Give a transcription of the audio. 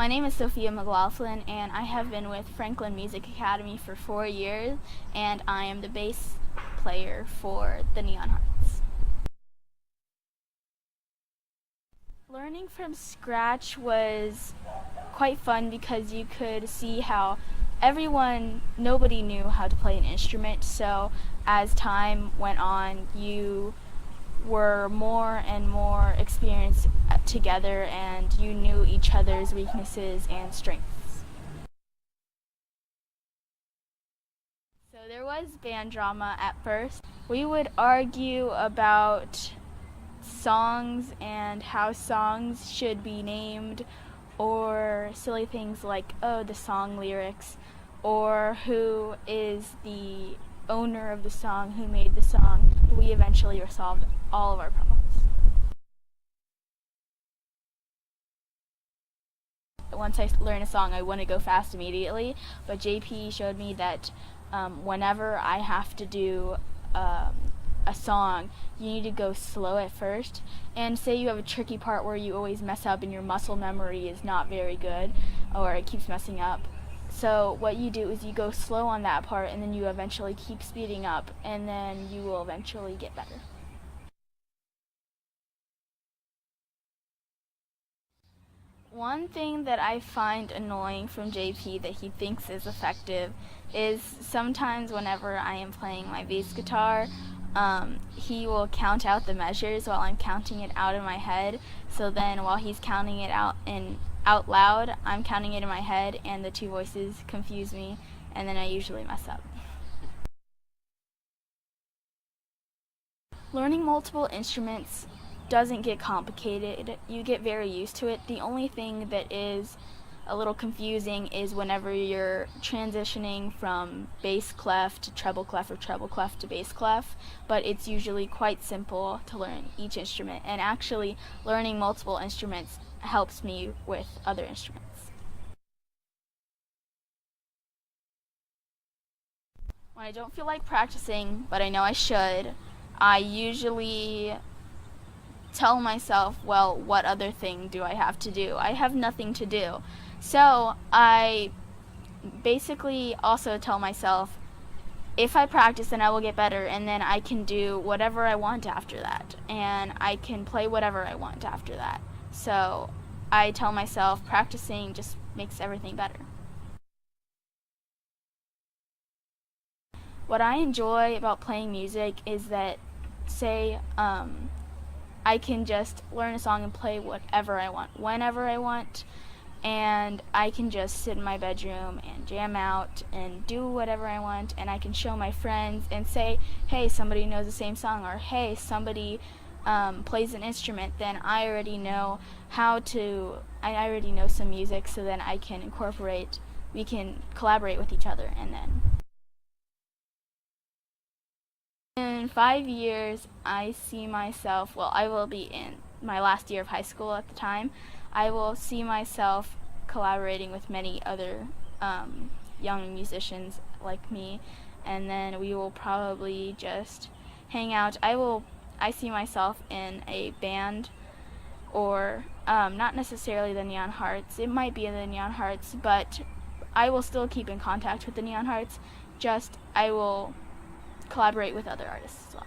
My name is Sophia McLaughlin, and I have been with Franklin Music Academy for 4 years, and I am the bass player for the Neon Hearts. Learning from scratch was quite fun because you could see how nobody knew how to play an instrument, so as time went on, you were more and more experienced together and you knew each other's weaknesses and strengths. So there was band drama at first. We would argue about songs and how songs should be named, or silly things like, oh, the song lyrics, or who is the owner of the song, who made the song. We eventually resolved all of our problems. Once I learn a song, I want to go fast immediately, but JP showed me that whenever I have to do a song, you need to go slow at first, and say you have a tricky part where you always mess up and your muscle memory is not very good, or it keeps messing up. So what you do is you go slow on that part, and then you eventually keep speeding up, and then you will eventually get better. One thing that I find annoying from JP that he thinks is effective is sometimes whenever I am playing my bass guitar, he will count out the measures while I'm counting it out in my head. So then while he's counting it out loud, I'm counting it in my head, and the two voices confuse me, and then I usually mess up. Learning multiple instruments doesn't get complicated. You get very used to it. The only thing that is a little confusing is whenever you're transitioning from bass clef to treble clef, or treble clef to bass clef, but it's usually quite simple to learn each instrument, and actually learning multiple instruments helps me with other instruments. When I don't feel like practicing, but I know I should, I usually tell myself, well, what other thing do I have to do? I have nothing to do. So I basically also tell myself, if I practice, then I will get better, and then I can do whatever I want after that, and I can play whatever I want after that. So I tell myself practicing just makes everything better. What I enjoy about playing music is that, say, I can just learn a song and play whatever I want, whenever I want, and I can just sit in my bedroom and jam out and do whatever I want, and I can show my friends and say, hey, somebody knows the same song, or hey, somebody plays an instrument, then I already know I already know some music, so then we can collaborate with each other, and then. In 5 years, I see myself, well, I will be in my last year of high school at the time. I will see myself collaborating with many other young musicians like me, and then we will probably just hang out. I see myself in a band, or not necessarily the Neon Hearts. It might be in the Neon Hearts, but I will still keep in contact with the Neon Hearts. Just I will collaborate with other artists as well.